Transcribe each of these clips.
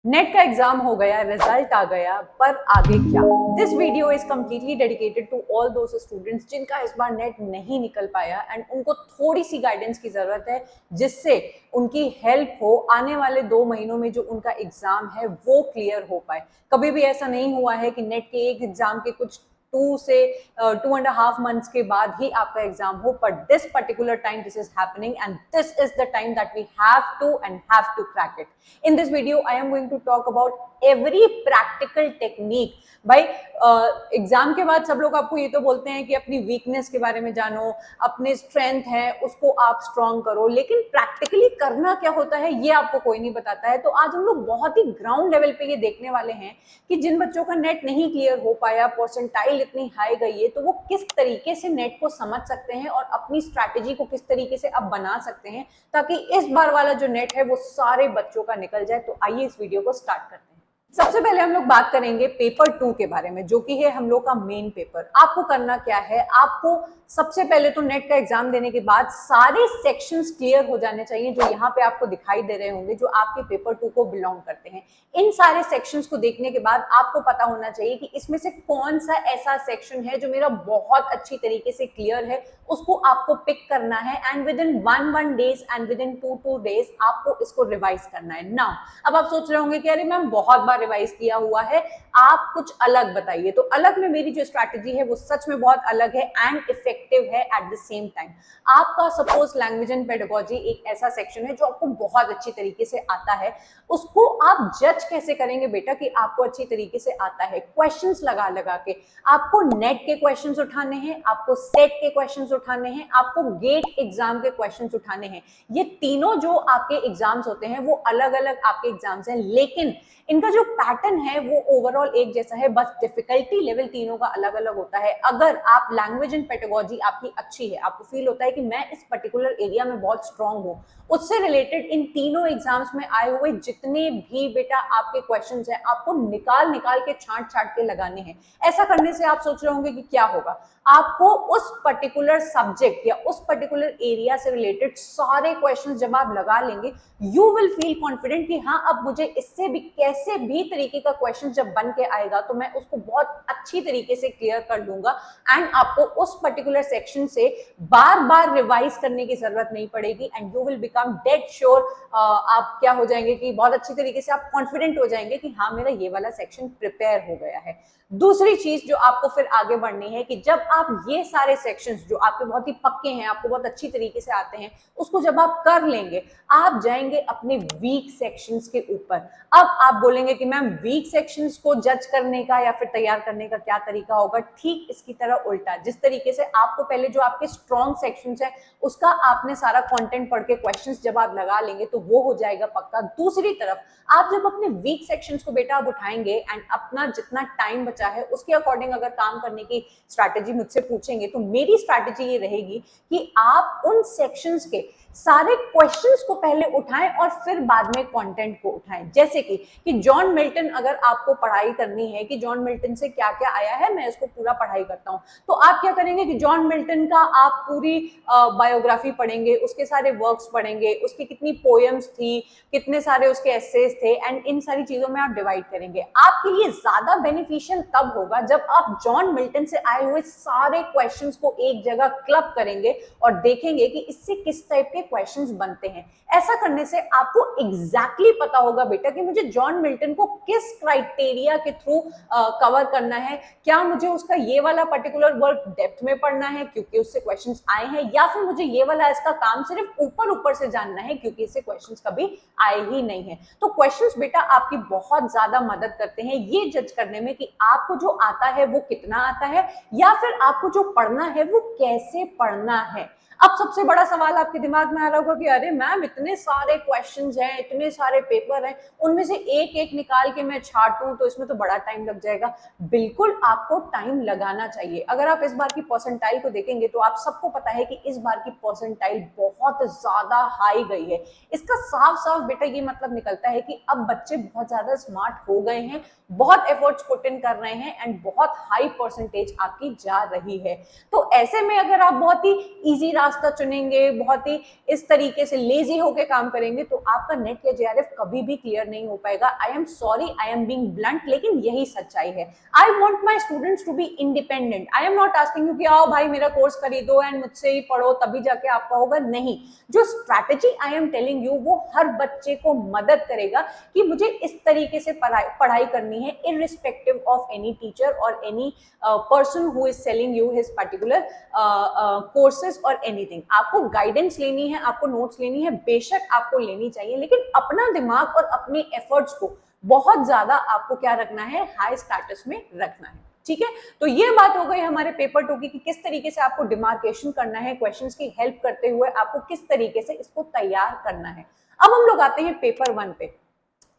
Net का exam हो गया, रिजल्ट आ गया, पर आगे क्या? This video is completely dedicated to all those students जिनका इस बार नेट नहीं निकल पाया एंड उनको थोड़ी सी गाइडेंस की जरूरत है जिससे उनकी हेल्प हो आने वाले 2 महीनों में जो उनका एग्जाम है वो क्लियर हो पाए। कभी भी ऐसा नहीं हुआ है कि नेट के एक एग्जाम के कुछ 2 से 2.5 months के बाद ही आपका एग्जाम हो, पर this particular time this is happening and this is the time that we have to crack it. In this video I am going to talk about every practical technique। भाई exam के बाद सब लोग आपको ये तो बोलते हैं कि अपनी वीकनेस के बारे में जानो, अपने स्ट्रेंथ है उसको आप स्ट्रॉन्ग करो, लेकिन प्रैक्टिकली करना क्या होता है ये आपको कोई नहीं बताता है। तो आज हम लोग बहुत ही ग्राउंड लेवल पे ये देखने वाले हैं कि जिन बच्चों का नेट नहीं क्लियर हो पाया, परसेंटाइल इतनी हाई गई है, तो वो किस तरीके से नेट को समझ सकते हैं और अपनी स्ट्रैटेजी को किस तरीके से अब बना सकते हैं ताकि इस बार वाला जो नेट है वो सारे बच्चों का निकल जाए। तो आइए इस वीडियो को स्टार्ट करते हैं। सबसे पहले हम लोग बात करेंगे पेपर 2 के बारे में, जो कि है हम लोग का मेन पेपर। आपको करना क्या है, आपको सबसे पहले तो नेट का एग्जाम देने के बाद सारे सेक्शंस क्लियर हो जाने चाहिए जो यहाँ पे आपको दिखाई दे रहे होंगे, जो आपके पेपर 2 को बिलोंग करते हैं। इन सारे सेक्शंस को देखने के बाद आपको पता होना चाहिए कि इसमें से कौन सा ऐसा सेक्शन है जो मेरा बहुत अच्छी तरीके से क्लियर है, उसको आपको पिक करना है and with in 1 days and with in 2 days आपको इसको रिवाइज करना है। नाउ अब आप सोच रहे होंगे कि अरे मैम बहुत बार रिवाइज किया हुआ है, आप कुछ अलग बताइए। तो अलग में मेरी जो स्ट्रैटेजी है वो सच में बहुत अलग है एंड इफेक्टिव है एट द सेम टाइम। आपका सपोज लैंग्वेज एंड पेडागोजी एक ऐसा सेक्शन है जो आपको बहुत अच्छी तरीके से आता है, उसको आप जज कैसे करेंगे बेटा कि आपको अच्छी तरीके से आता है? क्वेश्चंस लगा लगा के आपको नेट के क्वेश्चंस उठाने हैं, आपको सेट के क्वेश्चंस उठाने हैं, आपको गेट एग्जाम के क्वेश्चंस उठाने हैं। ये तीनों जो आपके एग्जाम्स होते हैं वो अलग अलग आपके एग्जाम्स हैं, लेकिन इनका जो पैटर्न है वो ओवरऑल एक जैसा है, बस डिफिकल्टी लेवल तीनों का अलग अलग होता है। अगर आप लैंग्वेज एंड पेडागोजी आपकी अच्छी है, आपको फील होता है कि मैं इस पर्टिकुलर एरिया में बहुत स्ट्रांग हूँ, उससे रिलेटेड इन तीनों एग्जाम्स में आए हुए जितने भी बेटा आपके क्वेश्चंस हैं आपको निकाल निकाल के छांट छांट के लगाने हैं। ऐसा करने से आप सोच रहे होंगे कि क्या होगा, आपको उस पर्टिकुलर सब्जेक्ट या उस पर्टिकुलर एरिया से रिलेटेड सारे क्वेश्चंस जब आप लगा लेंगे, यू विल फील कॉन्फिडेंट कि हाँ अब मुझे इससे भी कैसे भी तरीके का क्वेश्चन जब बन के आएगा तो मैं उसको बहुत अच्छी तरीके से क्लियर कर लूंगा एंड आपको उस पर्टिकुलर सेक्शन से बार बार रिवाइज करने की जरूरत नहीं पड़ेगी and you will become dead sure. आप क्या हो जाएंगे कि बहुत अच्छी तरीके से आप कॉन्फिडेंट हो जाएंगे कि हाँ मेरा ये वाला सेक्शन प्रिपेयर हो गया है। दूसरी चीज जो आपको फिर आगे बढ़नी है कि जब आप ये सारे सेक्शंस जो आपके बहुत ही पक्के हैं, आपको बहुत अच्छी तरीके से आते हैं, उसको जब आप कर लेंगे आप जाएंगे अपने वीक सेक्शंस के ऊपर। अब आप बोलेंगे कि मैम वीक सेक्शंस को जज करने का या फिर तैयार करने का क्या तरीका होगा? ठीक इसकी तरह उल्टा, जिस तरीके से आपको पहले जो आपके स्ट्रॉन्ग सेक्शंस है उसका आपने सारा कंटेंट पढ़ के क्वेश्चंस जब आप लगा लेंगे तो वो हो जाएगा पक्का। दूसरी तरफ आप जब अपने वीक सेक्शंस को बेटा आप उठाएंगे एंड अपना जितना टाइम बचा है उसके अकॉर्डिंग अगर काम करने की स्ट्रैटेजी मुझसे पूछेंगे तो मेरी स्ट्रैटेजी ये रहेगी कि आप उन सेक्शंस के सारे क्वेश्चंस को पहले उठाएं और फिर बाद में कंटेंट को उठाएं। जैसे कि जॉन मिल्टन अगर आपको पढ़ाई करनी है कि जॉन मिल्टन से क्या क्या आया है, मैं इसको पूरा पढ़ाई करता हूं, तो आप क्या करेंगे कि जॉन मिल्टन का आप पूरी बायोग्राफी पढ़ेंगे, उसके सारे वर्क्स पढ़ेंगे, उसकी कितनी पोएम्स थी, कितने सारे उसके एसेज थे एंड इन सारी चीजों में आप डिवाइड करेंगे। आपके लिए ज्यादा बेनिफिशियल तब होगा जब आप जॉन मिल्टन से आए हुए सारे क्वेश्चंस को एक जगह क्लब करेंगे और देखेंगे कि इससे किस टाइप के क्वेश्चंस बनते हैं। ऐसा करने से आपको एग्जैक्टली पता होगा बेटा कि मुझे जॉन मिल्टन को किस क्राइटेरिया के थ्रू कवर करना है। क्या मुझे उसका ये वाला पर्टिकुलर वर्क डेप्थ में पढ़ना है क्योंकि उससे क्वेश्चंस आए हैं, या फिर मुझे ये वाला इसका काम सिर्फ ऊपर ऊपर से जानना है क्योंकि इससे क्वेश्चंस कभी आए ही नहीं है। तो क्वेश्चंस बेटा आपकी बहुत ज्यादा मदद करते हैं ये जज करने में कि आपको जो आता है वो कितना आता है या फिर आपको जो पढ़ना है वो कैसे पढ़ना है। अब सबसे बड़ा सवाल आपके दिमाग में आ रहा होगा कि अरे मैम इतने सारे क्वेश्चंस हैं, इतने सारे पेपर हैं, उनमें से एक एक निकाल के मैं छांटूं तो इसमें तो बड़ा टाइम लग जाएगा। बिल्कुल आपको टाइम लगाना चाहिए। अगर आप इस बार की परसेंटाइल को देखेंगे तो आप सबको पता है कि इस बार की परसेंटाइल बहुत ज्यादा हाई गई है। इसका साफ साफ बेटा ये मतलब निकलता है कि अब बच्चे बहुत ज्यादा स्मार्ट हो गए हैं, बहुत एफर्ट्स पुट इन कर रहे हैं एंड बहुत हाई परसेंटेज आपकी जा रही है। तो ऐसे में अगर आप बहुत ही इजी रास्ता चुनेंगे, बहुत ही इस तरीके से लेजी होकर काम करेंगे तो आपका नेट या जेआरएफ कभी भी क्लियर नहीं हो पाएगा। I am sorry, I am being blunt, लेकिन यही सच्चाई है। I want my students to be independent. I am not asking you कि आओ भाई मेरा कोर्स खरीदो एंड मुझसे ही पढ़ो तभी जाके आपका होगा, नहीं। जो strategy I am telling you वो हर बच्चे को मदद करेगा कि मुझे इस तरीके से पढ़ाई करनी है, इररिस्पेक्टिव ऑफ एनी टीचर और any person who is selling you his particular courses और एनीथिंग। आपको गाइडेंस लेनी है, आपको नोट्स लेनी है, बेशक आपको लेनी चाहिए, लेकिन अपना दिमाग और अपने एफर्ट्स को बहुत ज्यादा आपको क्या रखना है, हाई स्टेटस में रखना है। ठीक है, तो ये बात हो गई हमारे पेपर 2 की कि किस तरीके से आपको डिमार्केशन करना है, क्वेश्चंस की हेल्प करते हुए आपको किस तरीके से इसको तैयार करना है। अब हम लोग आते हैं पेपर 1 पे।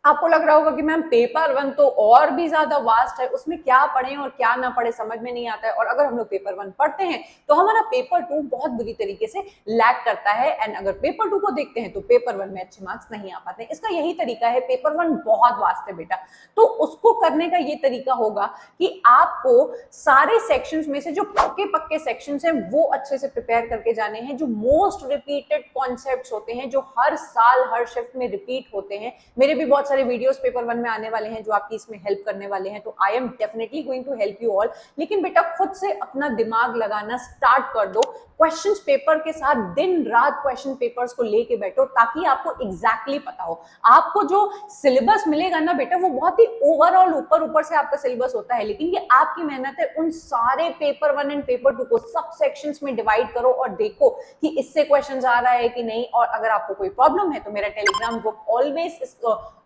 आपको लग रहा होगा कि मैम पेपर 1 तो और भी ज्यादा वास्ट है, उसमें क्या पढ़ें और क्या ना पढ़े समझ में नहीं आता है, और अगर हम लोग पेपर 1 पढ़ते हैं तो हमारा पेपर 2 बहुत बुरी तरीके से लैग करता है। एंड अगर पेपर 2 को देखते हैं तो पेपर 1 में अच्छे मार्क्स नहीं आ पाते। इसका यही तरीका है, पेपर 1 बहुत वास्ट है बेटा, तो उसको करने का ये तरीका होगा कि आपको सारे सेक्शंस में से जो पक्के पक्के सेक्शंस हैं वो अच्छे से प्रिपेयर करके जाने हैं। जो मोस्ट रिपीटेड कॉन्सेप्ट्स होते हैं, जो हर साल हर शिफ्ट में रिपीट होते हैं, मेरे भी बहुत सारे वीडियोस पेपर 1 में आने वाले हैं जो आपकी इसमें हेल्प करने वाले हैं, तो I am definitely going to help you all. लेकिन बेटा खुद से अपना दिमाग लगाना स्टार्ट कर दो, क्वेश्चंस पेपर के साथ दिन रात क्वेश्चन पेपर्स को लेके बैठो ताकि आपको एग्जैक्टली पता हो। आपको जो सिलेबस मिलेगा ना बेटा वो बहुत ही ओवरऑल ऊपर से आपका सिलेबस होता है, लेकिन ये आपकी मेहनत है। उन सारे पेपर 1 एंड पेपर 2 को सब सेक्शंस में डिवाइड करो और देखो कि इससे क्वेश्चंस आ रहा है कि नहीं। और अगर आपको कोई प्रॉब्लम है तो मेरा Telegram group always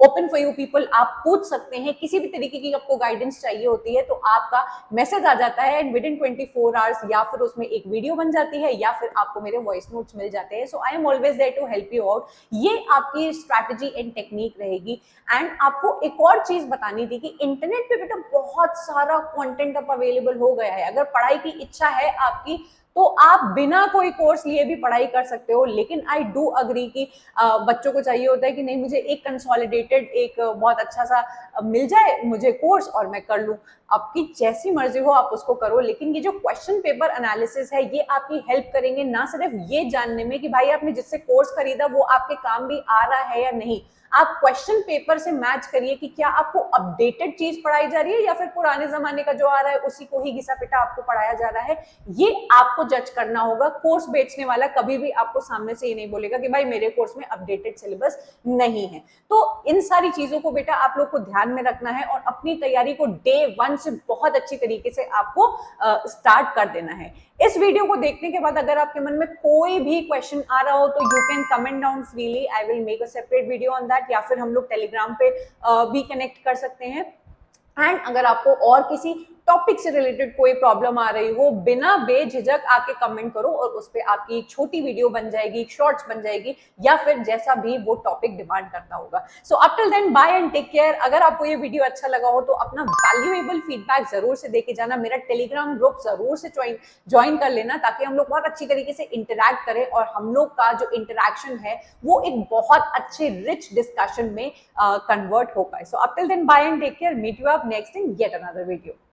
open for you people, आप पूछ सकते हैं। किसी भी तरीके की आपको गाइडेंस चाहिए होती है तो आपका मैसेज आ जाता है एंड विद इन 24 आवर्स या फिर उसमें एक वीडियो बन जाती है या फिर आपको मेरे वॉइस नोट्स मिल जाते हैं। So I am always there to help you out. ये आपकी स्ट्रैटेजी एंड टेक्निक रहेगी। एंड आपको एक और चीज बतानी थी कि इंटरनेट पे बेटा बहुत सारा कंटेंट अब अवेलेबल हो गया है। अगर पढ़ाई की इच्छा है आपकी तो आप बिना कोई कोर्स लिए भी पढ़ाई कर सकते हो। लेकिन आई डू अग्री कि बच्चों को चाहिए होता है कि नहीं मुझे एक कंसोलिडेटेड एक बहुत अच्छा सा मिल जाए मुझे कोर्स और मैं कर लूं। आपकी जैसी मर्जी हो आप उसको करो, लेकिन ये जो क्वेश्चन पेपर एनालिसिस है ये आपकी हेल्प करेंगे ना सिर्फ ये जानने में कि भाई आपने जिससे कोर्स खरीदा वो आपके काम भी आ रहा है या नहीं। आप क्वेश्चन पेपर से मैच करिए कि क्या आपको अपडेटेड चीज पढ़ाई जा रही है या फिर पुराने जमाने का जो आ रहा है उसी को ही घिसा पिटा आपको पढ़ाया जा रहा है। ये आपको जज करना होगा। कोर्स बेचने वाला कभी भी आपको सामने से ये नहीं बोलेगा कि भाई मेरे कोर्स में अपडेटेड सिलेबस नहीं है। तो इन सारी चीजों को बेटा आप लोग को ध्यान में रखना है और अपनी तैयारी को डे 1 से बहुत अच्छी तरीके से आपको स्टार्ट कर देना है। इस वीडियो को देखने के बाद अगर आपके मन में कोई भी क्वेश्चन आ रहा हो तो you can comment down freely, I will make a separate video on that, या फिर हम लोग टेलीग्राम पे भी कनेक्ट कर सकते हैं। एंड अगर आपको और किसी टॉपिक से रिलेटेड कोई प्रॉब्लम आ रही हो बिना बेझिझक आके कमेंट करो और उस पे आपकी एक छोटी वीडियो बन जाएगी, शॉर्ट्स बन जाएगी, या फिर जैसा भी वो टॉपिक डिमांड करता होगा। So up till then bye and take care. अगर आपको ये वीडियो अच्छा लगा हो तो अपना वैल्यूएबल फीडबैक जरूर से देके जाना। मेरा टेलीग्राम ग्रुप जरूर से ज्वाइन कर लेना ताकि हम लोग बहुत अच्छी तरीके से इंटरैक्ट करें और हम लोग का जो इंटरैक्शन है वो एक बहुत अच्छे रिच डिस्कशन में कन्वर्ट हो पाए। So up till then bye and take care, meet you up next in yet another video.